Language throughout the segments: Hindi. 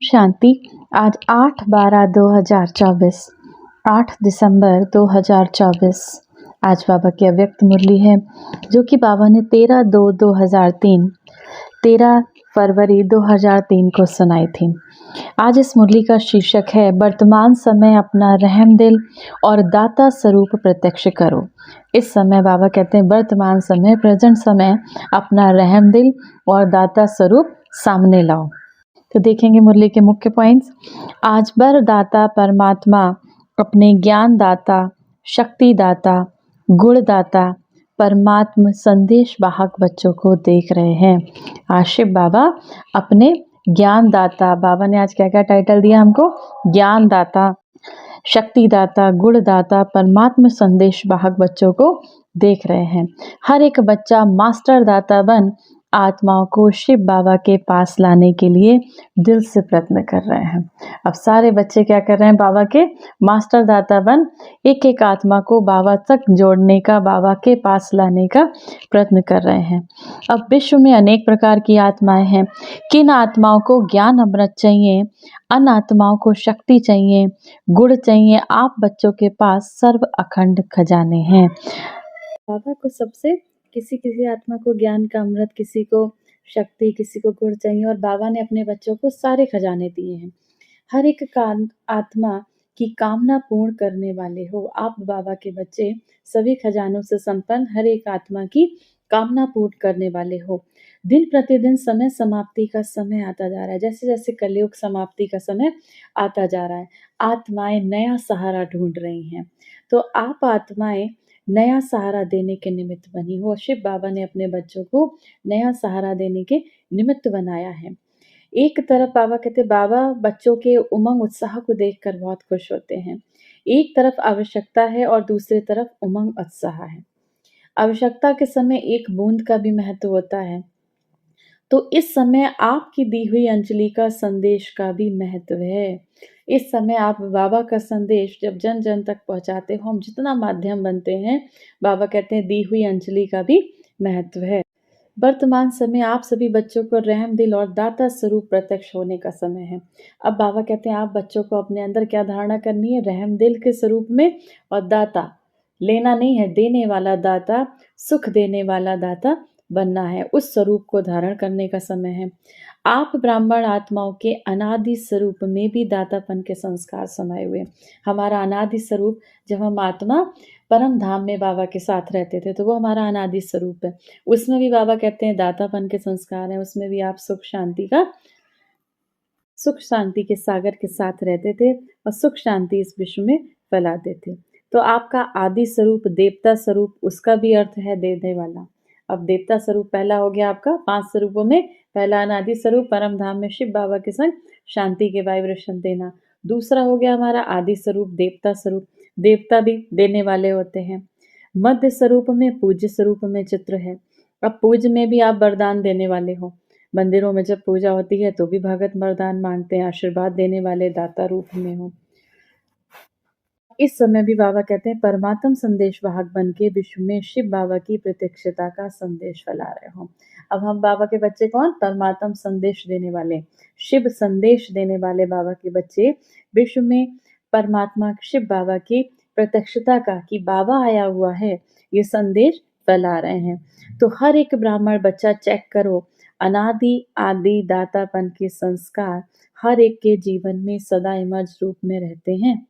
शांति। आज 8/12/2024, 8 दिसंबर 2024। आज बाबा की अव्यक्त मुरली है जो कि बाबा ने 13/2/2003, 13 फरवरी 2003 को सुनाई थी। आज इस मुरली का शीर्षक है वर्तमान समय अपना रहम दिल और दाता स्वरूप प्रत्यक्ष करो। इस समय बाबा कहते हैं वर्तमान समय, प्रेजेंट समय अपना रहम दिल और दाता स्वरूप सामने लाओ। तो देखेंगे मुरली के मुख्य पॉइंट्स। आज वरदाता परमात्मा अपने ज्ञान दाता, शक्ति दाता, गुण दाता, परमात्म संदेश वाहक बच्चों को देख रहे हैं। आज शिव बाबा अपने ज्ञान दाता, बाबा ने आज क्या क्या टाइटल दिया हमको, ज्ञान दाता, शक्ति दाता, गुण दाता, परमात्म संदेश वाहक बच्चों को देख रहे हैं। हर एक बच्चा मास्टर दाता बन आत्माओं को शिव बाबा के पास लाने के लिए दिल से प्रयत्न कर रहे हैं। अब सारे बच्चे क्या कर रहे हैं, बाबा के मास्टर दाता बन एक एक आत्मा को बाबा तक जोड़ने का, बाबा के पास लाने का प्रयत्न कर रहे हैं। अब विश्व में अनेक प्रकार की आत्माएं हैं। किन आत्माओं को ज्ञान अमृत चाहिए, अन आत्माओं को शक्ति चाहिए, गुण चाहिए, आप बच्चों के पास सर्व अखंड खजाने हैं। बाबा को सबसे किसी किसी आत्मा को ज्ञान का अमृत, किसी को शक्ति, किसी को गुण चाहिए, और बाबा ने अपने बच्चों को सारे खजाने दिए हैं। हर एक का आत्मा की कामना पूर्ण करने वाले हो आप बाबा के बच्चे, सभी खजानों से संपन्न, हर एक आत्मा की कामना पूर्ण करने वाले हो। दिन प्रतिदिन समय समाप्ति का समय आता जा रहा है। जैसे जैसे कलयुग समाप्ति का समय आता जा रहा है, आत्माएं नया सहारा ढूंढ रही हैं। तो आप आत्माएं नया सहारा देने के निमित्त बनी हो। शिव बाबा ने अपने बच्चों को नया सहारा देने के निमित्त बनाया है। एक तरफ बाबा कहते, बाबा बच्चों के उमंग उत्साह को देखकर बहुत खुश होते हैं। एक तरफ आवश्यकता है और दूसरी तरफ उमंग उत्साह है। आवश्यकता के समय एक बूंद का भी महत्व होता है, तो इस समय आपकी दी हुई अंजलि का संदेश का भी महत्व है। इस समय आप बाबा का संदेश जब जन जन तक पहुंचाते हो, हम जितना माध्यम बनते हैं, बाबा कहते हैं दी हुई अंजलि का भी महत्व है। वर्तमान समय आप सभी बच्चों को रहम दिल और दाता स्वरूप प्रत्यक्ष होने का समय है। अब बाबा कहते हैं आप बच्चों को अपने अंदर क्या धारणा करनी है, रहम दिल के स्वरूप में, और दाता लेना नहीं है, देने वाला दाता, सुख देने वाला दाता बनना है। उस स्वरूप को धारण करने का समय है। आप ब्राह्मण आत्माओं के अनादि स्वरूप में भी दातापन के संस्कार समाये हुए। हमारा अनादि स्वरूप, जब हम आत्मा परम धाम में बाबा के साथ रहते थे, तो वो हमारा अनादि स्वरूप है। उसमें भी बाबा कहते हैं दातापन के संस्कार हैं। उसमें भी आप सुख शांति के सागर के साथ रहते थे और सुख शांति इस विश्व में फैलाते थे। तो आपका आदि स्वरूप देवता स्वरूप, उसका भी अर्थ है देने वाला। अब देवता स्वरूप पहला हो गया आपका 5 स्वरूपों में, पहला अनादि स्वरूप परम धाम में शिव बाबा के संग शांति के वाइब्रेशन देना। दूसरा हो गया हमारा आदि स्वरूप देवता स्वरूप, देवता भी देने वाले होते हैं। मध्य स्वरूप में पूज्य स्वरूप में चित्र है। अब पूज्य में भी आप वरदान देने वाले हो। मंदिरों में जब पूजा होती है तो भी भगत वरदान मांगते हैं, आशीर्वाद देने वाले दाता रूप में हो। इस समय भी बाबा कहते हैं परमात्म संदेश वाहक बन के विश्व में शिव बाबा की प्रत्यक्षता का संदेश फैला रहे हो। अब हम बाबा के बच्चे कौन, परमात्म संदेश देने वाले, शिव संदेश देने वाले बाबा के बच्चे विश्व में परमात्मा शिव बाबा की प्रत्यक्षता का, कि बाबा आया हुआ है, ये संदेश फैला रहे हैं। तो हर एक ब्राह्मण बच्चा चेक करो, अनादि आदि दातापन के संस्कार हर एक के जीवन में सदा इमर्ज रूप में रहते हैं।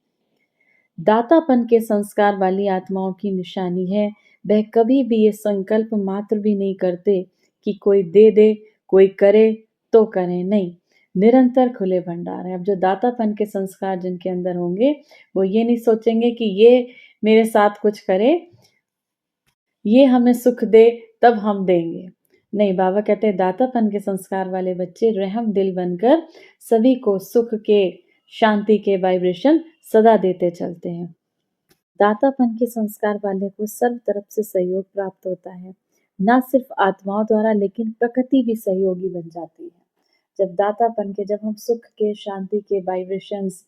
दातापन के संस्कार वाली आत्माओं की निशानी है, वह कभी भी ये संकल्प मात्र भी नहीं करते कि कोई दे दे, कोई करे तो करे, नहीं, निरंतर खुले भंडार है। अब जो दातापन के संस्कार जिनके अंदर होंगे, वो ये नहीं सोचेंगे कि ये मेरे साथ कुछ करे, ये हमें सुख दे तब हम देंगे। नहीं, बाबा कहते हैं दातापन के संस्कार वाले बच्चे रहम दिल बनकर सभी को सुख के, शांति के वाइब्रेशन सदा देते चलते हैं। दातापन के संस्कार वाले को सर्व तरफ से सहयोग प्राप्त होता है, न सिर्फ आत्माओं द्वारा लेकिन प्रकृति भी सहयोगी बन जाती है। जब दातापन के, जब हम सुख के, शांति के वाइब्रेशंस,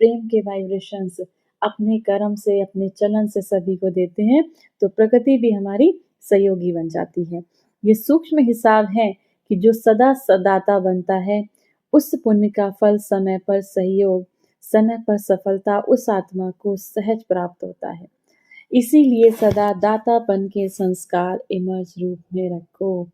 प्रेम के वाइब्रेशंस अपने कर्म से, अपने चलन से सभी को देते हैं, तो प्रकृति भी हमारी सहयोगी बन जाती है। ये सूक्ष्म हिसाब है कि जो सदा सदाता बनता है उस पुण्य का फल समय पर सहयोग, समय पर सफलता उस आत्मा को सहज प्राप्त होता है। इसीलिए सदा दातापन के संस्कार इमर्ज रूप में रखो।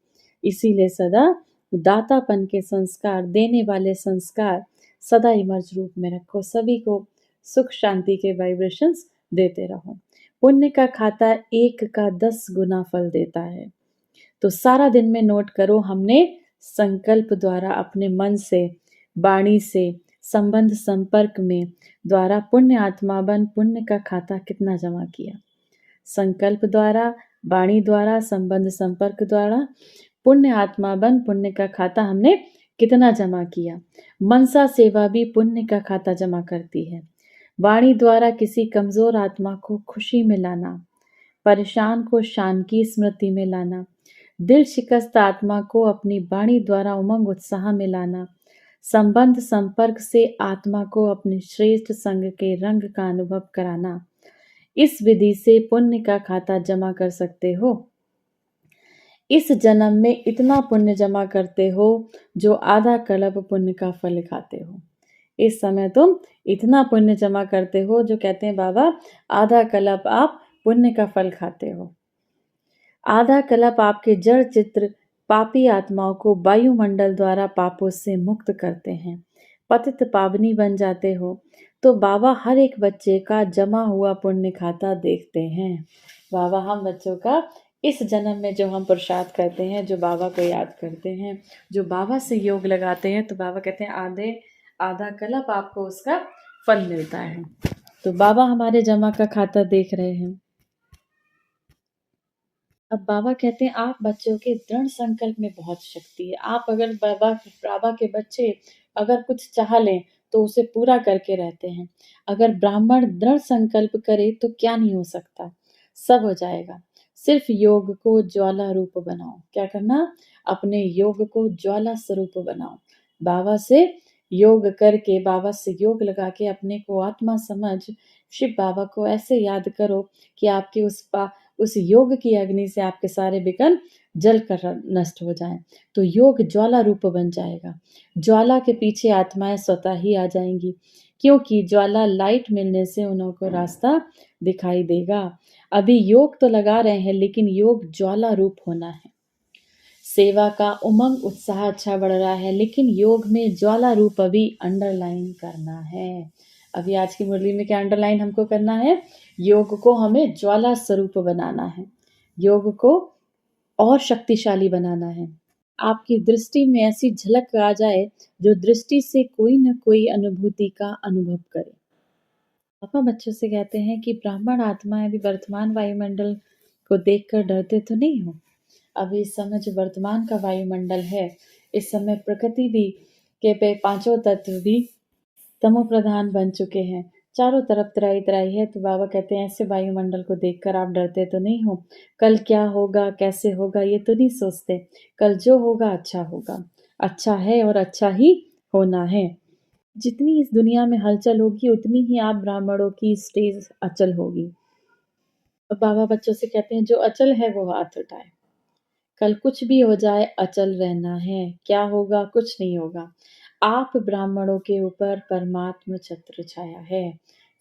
इसीलिए सदा दातापन के संस्कार, देने वाले संस्कार सदा इमर्ज रूप में रखो। सभी को सुख शांति के वाइब्रेशंस देते रहो। पुण्य का खाता 1 का 10 गुना फल देता है। तो सारा दिन में नोट करो, हमने संकल्प द्वारा अपने मन से, वाणी से, संबंध संपर्क में द्वारा पुण्य आत्मा बन पुण्य का खाता कितना जमा किया। संकल्प द्वारा, वाणी द्वारा, संबंध संपर्क द्वारा पुण्य आत्मा बन पुण्य का खाता हमने कितना जमा किया। मनसा सेवा भी पुण्य का खाता जमा करती है। वाणी द्वारा किसी कमजोर आत्मा को खुशी में लाना, परेशान को शान की स्मृति में लाना, दिल शिकस्त आत्मा को अपनी वाणी द्वारा उमंग उत्साह में लाना, संबंध संपर्क से आत्मा को अपने श्रेष्ठ संग के रंग का अनुभव कराना। इस विधि से पुण्य का खाता जमा कर सकते हो। इस जन्म में इतना पुण्य जमा करते हो जो आधा कल्प पुण्य का फल खाते हो। इस समय तुम इतना पुण्य जमा करते हो जो कहते हैं बाबा आधा कल्प आप पुण्य का फल खाते हो। आधा कल्प आपके जड़ चित्र पापी आत्माओं को वायुमंडल द्वारा पापों से मुक्त करते हैं, पतित पावनी बन जाते हो। तो बाबा हर एक बच्चे का जमा हुआ पुण्य खाता देखते हैं। बाबा हम बच्चों का इस जन्म में जो हम पुरुषार्थ करते हैं, जो बाबा को याद करते हैं, जो बाबा से योग लगाते हैं, तो बाबा कहते हैं आधा कल्प आपको उसका फल मिलता है। तो बाबा हमारे जमा का खाता देख रहे हैं। अब बाबा कहते हैं आप बच्चों के दृढ़ संकल्प में बहुत शक्ति है। आप अगर बाबा के बच्चे अगर कुछ चाह लें तो उसे पूरा करके रहते हैं। अगर ब्राह्मण दृढ़ संकल्प करे तो क्या नहीं हो सकता, सब हो जाएगा। सिर्फ योग को ज्वाला रूप बनाओ। क्या करना? अपने योग को ज्वाला स्वरूप बनाओ। बाबा से योग करके, बाबा से योग लगा के अपने को आत्मा समझ शिव बाबा को ऐसे याद करो कि आपके उस योग की अग्नि से आपके सारे विघ्न जल कर नष्ट हो जाएं। तो योग ज्वाला रूप बन जाएगा। ज्वाला के पीछे आत्माएं स्वतः ही आ जाएंगी, क्योंकि ज्वाला लाइट मिलने से उन्हों को रास्ता दिखाई देगा। अभी योग तो लगा रहे हैं, लेकिन योग ज्वाला रूप होना है। सेवा का उमंग उत्साह अच्छा बढ़ रहा है, लेकिन योग में ज्वाला रूप अभी अंडरलाइन करना है। अभी आज की मुरली में क्या अंडरलाइन हमको करना है? योग को हमें ज्वाला स्वरूप बनाना है। योग को और शक्तिशाली बनाना है। आपकी दृष्टि में ऐसी झलक आ जाए जो दृष्टि से कोई न कोई अनुभूति का अनुभव करे। पापा बच्चों से कहते हैं कि ब्राह्मण आत्माएं भी वर्तमान वायुमंडल को देखकर डरते तो नहीं हो। अभी इस समय जो वर्तमान का वायुमंडल है, इस समय प्रकृति भी के पांचों तत्व भी तमो प्रधान बन चुके हैं। चारों तरफ तराई तराई है। तो बाबा कहते हैं ऐसे वायुमंडल को देखकर आप डरते तो नहीं हो। कल क्या होगा, कैसे होगा, ये तो नहीं सोचते। कल जो होगा अच्छा होगा, अच्छा है और अच्छा ही होना है। जितनी इस दुनिया में हलचल होगी उतनी ही आप ब्राह्मणों की स्टेज अचल होगी। और बाबा बच्चों से कहते हैं जो अचल है वो हाथ उठाए। कल कुछ भी हो जाए अचल रहना है। क्या होगा? कुछ नहीं होगा। आप ब्राह्मणों के ऊपर परमात्मा छत्र छाया है।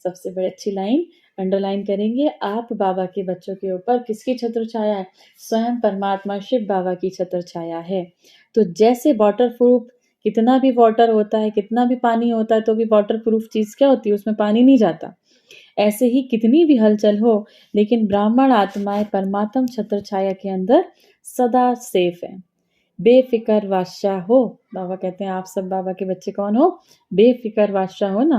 सबसे बड़ी अच्छी लाइन अंडरलाइन करेंगे। आप बाबा के बच्चों के ऊपर किसकी छत्र छाया है? स्वयं परमात्मा शिव बाबा की छत्र छाया है। तो जैसे वाटर प्रूफ, कितना भी वाटर होता है, कितना भी पानी होता है, तो भी वाटर प्रूफ चीज क्या होती है? उसमें पानी नहीं जाता। ऐसे ही कितनी भी हलचल हो, लेकिन ब्राह्मण आत्माएं परमात्म छत्र छाया के अंदर सदा सेफ है। बेफिक्र बादशाह हो। बाबा कहते हैं आप सब बाबा के बच्चे कौन हो? बेफिक्र बादशाह हो ना।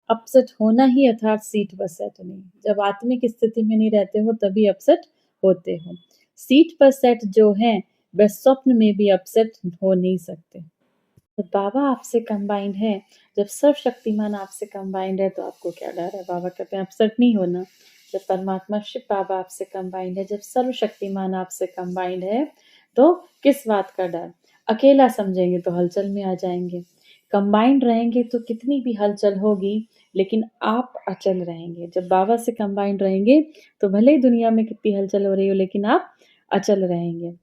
अपसेट होना ही यथार्थ सीट पर सेट नहीं। जब आत्मिक स्थिति में नहीं रहते हो तभी अपसेट होते हो। सीट पर सेट जो है वह स्वप्न में भी अपसेट हो नहीं सकते। तो बाबा आपसे कंबाइंड है। जब सर्वशक्तिमान आपसे कंबाइंड है तो आपको क्या डर है? बाबा कहते हैं अपसेट नहीं होना। जब परमात्मा शिव बाबा आपसे कंबाइंड है, जब सर्वशक्तिमान आपसे कंबाइंड है, तो किस बात का डर? अकेला समझेंगे तो हलचल में आ जाएंगे। कंबाइंड रहेंगे तो कितनी भी हलचल होगी, लेकिन आप अचल रहेंगे। जब बाबा से कंबाइंड रहेंगे तो भले ही दुनिया में कितनी हलचल हो रही हो, लेकिन आप अचल रहेंगे।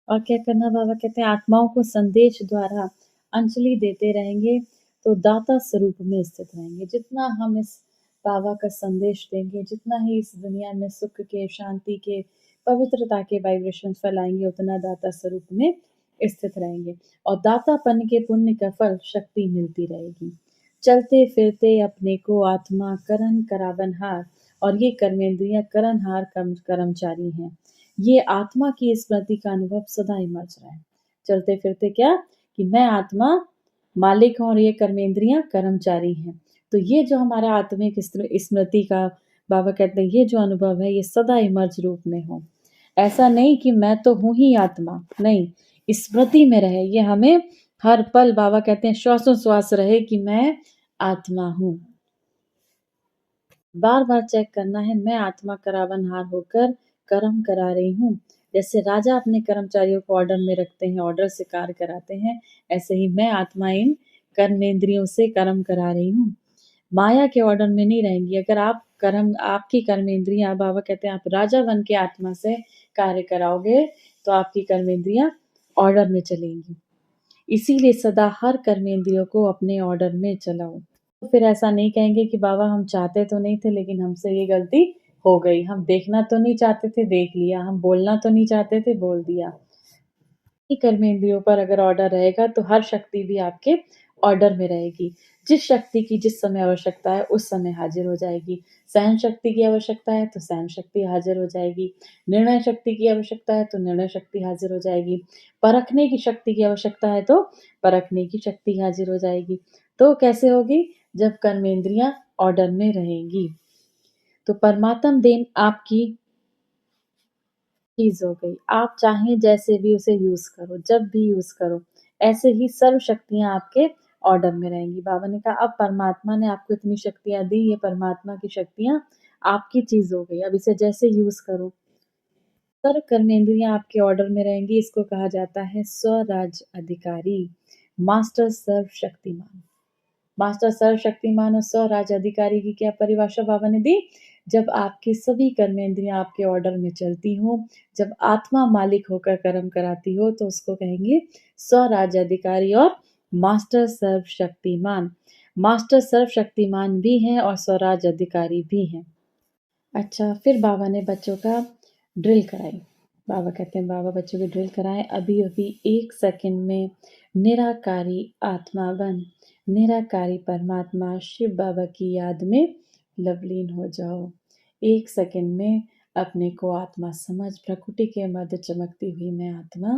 और क्या करना, बाबा कहते हैं आत्माओं को संदेश द्वारा अंजलि देते रहेंगे तो दाता स्वरूप में स्थित रहेंगे। जितना हम इस बाबा का संदेश देंगे, जितना ही इस दुनिया में सुख के, शांति के, पवित्रता के वाइब्रेशन फैलाएंगे, उतना दाता स्वरूप में स्थित रहेंगे और दातापन के पुण्य का फल शक्ति मिलती रहेगी। चलते फिरते अपने को आत्मा करण करावनहार, और ये कर्मेंद्रियां करणहार कर्मचारी हैं। ये आत्मा की स्मृति का अनुभव सदा इमर्ज रहे। चलते फिरते क्या, कि मैं आत्मा मालिक हूँ और ये कर्मेंद्रियां कर्मचारी हैं। तो ये जो हमारा आत्मिक स्मृति का, बाबा कहते हैं ये जो अनुभव है ये सदा इमर्ज रूप में हो। ऐसा नहीं कि मैं तो हूं ही आत्मा, नहीं, स्मृति में रहे ये हमें हर पल। बाबा कहते हैं श्वासोश्वास रहे कि मैं आत्मा हूँ। बार बार चेक करना है, मैं आत्मा करावनहार होकर कर्म करा रही हूँ। जैसे राजा अपने कर्मचारियों को ऑर्डर में रखते हैं, ऑर्डर से कार्य कराते हैं, ऐसे ही मैं आत्मा इन कर्मेंद्रियों से कर्म करा रही हूँ। माया के ऑर्डर में नहीं रहेंगी। अगर आप कर्म, आपकी कर्मेंद्रियां, बाबा कहते हैं आप राजा बन के आत्मा से कार्य कराओगे तो आपकी कर्मेंद्रियां ऑर्डर में चलेंगी। इसीलिए सदा हर कर्मेंद्रियों को अपने ऑर्डर में चलाओ। तो फिर ऐसा नहीं कहेंगे कि बाबा हम चाहते तो नहीं थे लेकिन हमसे ये गलती हो गई, हम देखना तो नहीं चाहते थे देख लिया, हम बोलना तो नहीं चाहते थे बोल दिया। कर्मेंद्रियों पर अगर ऑर्डर रहेगा तो हर शक्ति भी आपके ऑर्डर में रहेगी। जिस शक्ति की जिस समय आवश्यकता है उस समय हाजिर हो जाएगी। सहन शक्ति की आवश्यकता है तो सहन शक्ति हाजिर हो जाएगी। निर्णय शक्ति की आवश्यकता है तो निर्णय शक्ति हाजिर हो जाएगी। परखने की शक्ति की आवश्यकता है तो परखने की शक्ति हाजिर हो जाएगी। तो कैसे होगी, जब कर्मेंद्रियां ऑर्डर में रहेंगी। तो परमात्म देन आपकी चीज हो गई। आप चाहें जैसे भी उसे यूज करो, जब भी यूज करो, ऐसे ही सर्व शक्तियां आपके ऑर्डर में रहेंगी। बाबा ने कहा अब परमात्मा ने आपको इतनी शक्तियां दी, ये परमात्मा की शक्तियां आपकी चीज हो गई, अब इसे जैसे यूज करो। सर्व कर्मेंद्रियां आपके ऑर्डर में रहेंगी। इसको कहा जाता है स्वराज अधिकारी, मास्टर सर्व शक्तिमान। मास्टर सर्वशक्तिमान और स्वराज अधिकारी की क्या परिभाषा बाबा ने दी, जब आपकी सभी कर्मेंद्रियां आपके ऑर्डर में चलती हो, जब आत्मा मालिक होकर कर्म कराती हो तो उसको कहेंगे स्वराज अधिकारी और मास्टर सर्वशक्तिमान। मास्टर सर्वशक्तिमान भी हैं और स्वराज अधिकारी भी हैं। अच्छा, फिर बाबा ने बच्चों का ड्रिल कराई। बाबा कहते हैं बाबा बच्चों की ड्रिल कराएं, अभी अभी 1 सेकंड में निराकारी आत्मा बन, निराकारी परमात्मा शिव बाबा की याद में लवलीन हो जाओ। 1 सेकंड में अपने को आत्मा समझ, प्रकृति के मध्य चमकती हुई मैं आत्मा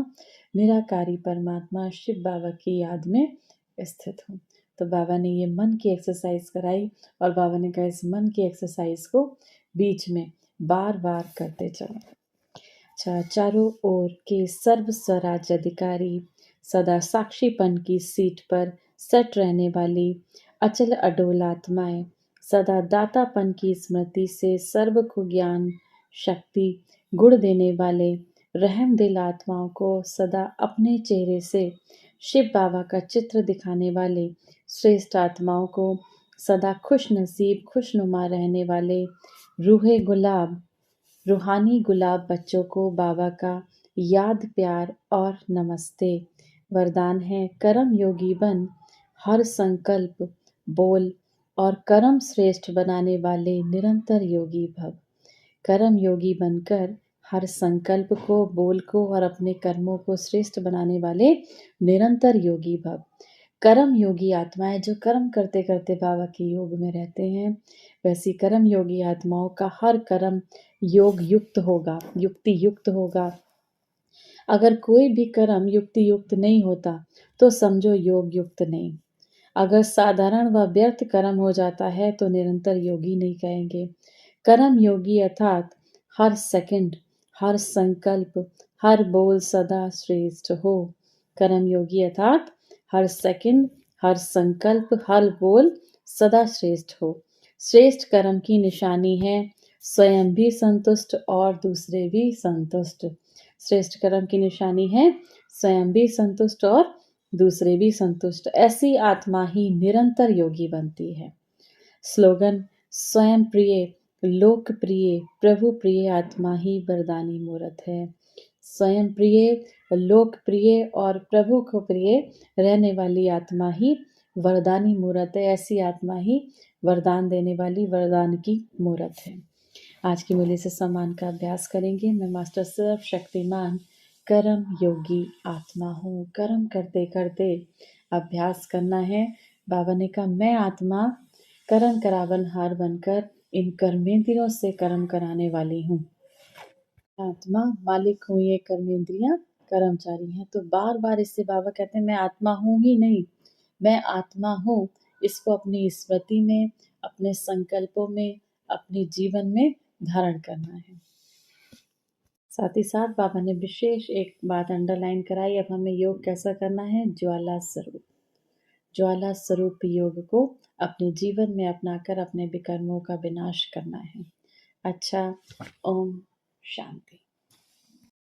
निराकारी परमात्मा शिव बाबा की याद में स्थित हूँ। तो बाबा ने ये मन की एक्सरसाइज कराई और बाबा ने कहा इस मन की एक्सरसाइज को बीच में बार बार करते चलो। अच्छा, चारों ओर के सर्व स्वराज अधिकारी, सदा साक्षीपन की सीट पर सेट रहने वाली अचल अडोल आत्माएं, सदा दातापन की स्मृति से सर्व को ज्ञान शक्ति गुण देने वाले रहम दिल आत्माओं को सदा अपने चेहरे से शिव बाबा का चित्र दिखाने वाले श्रेष्ठ आत्माओं को सदा खुश नसीब खुशनुमा रहने वाले रूहे गुलाब, रूहानी गुलाब बच्चों को बाबा का याद प्यार और नमस्ते। वरदान है कर्म योगी बन, हर संकल्प बोल और कर्म श्रेष्ठ बनाने वाले निरंतर योगी भव। कर्म योगी बनकर हर संकल्प को, बोल को और अपने कर्मों को श्रेष्ठ बनाने वाले निरंतर योगी भव। कर्म योगी आत्माएं जो कर्म करते करते बाबा के योग में रहते हैं, वैसी कर्म योगी आत्माओं का हर कर्म योग युक्त होगा, युक्ति युक्त होगा। अगर कोई भी कर्म युक्ति युक्त नहीं होता तो समझो योग युक्त नहीं। अगर साधारण व व्यर्थ कर्म हो जाता है तो निरंतर योगी नहीं कहेंगे। कर्म योगी अर्थात हर सेकंड, हर संकल्प, हर बोल सदा श्रेष्ठ हो। कर्म योगी अर्थात हर सेकंड, हर संकल्प, हर बोल सदा श्रेष्ठ हो। श्रेष्ठ कर्म की निशानी है स्वयं भी संतुष्ट और दूसरे भी संतुष्ट। श्रेष्ठ कर्म की निशानी है स्वयं भी संतुष्ट और दूसरे भी संतुष्ट। ऐसी आत्मा ही निरंतर योगी बनती है। स्लोगन स्वयं प्रिय, लोकप्रिय, प्रभु प्रिय आत्मा ही वरदानी मूर्त है। स्वयं प्रिय, लोकप्रिय और प्रभु को प्रिय रहने वाली आत्मा ही वरदानी मूरत है। ऐसी आत्मा ही वरदान देने वाली वरदान की मूरत है। आज की मूल्य से सम्मान का अभ्यास करेंगे। मैं मास्टर सर्वशक्तिमान कर्म योगी आत्मा हूँ। कर्म करते करते अभ्यास करना है। बाबा ने कहा, मैं आत्मा कर्म करावनहार बनकर इन कर्मेंद्रियों से कर्म कराने वाली हूँ। आत्मा मालिक हूँ, ये कर्मेंद्रियां कर्मचारी हैं। तो बार बार इससे बाबा कहते हैं, मैं आत्मा हूँ ही नहीं, मैं आत्मा हूँ। इसको अपनी स्मृति में, अपने संकल्पों में, अपने जीवन में धारण करना है। साथ ही साथ बाबा ने विशेष एक बात अंडरलाइन कराई। अब हमें योग कैसा करना है? ज्वाला स्वरूप, ज्वाला स्वरूप योग को अपने जीवन में अपनाकर अपने विकर्मों का विनाश करना है। अच्छा, ओम शांति।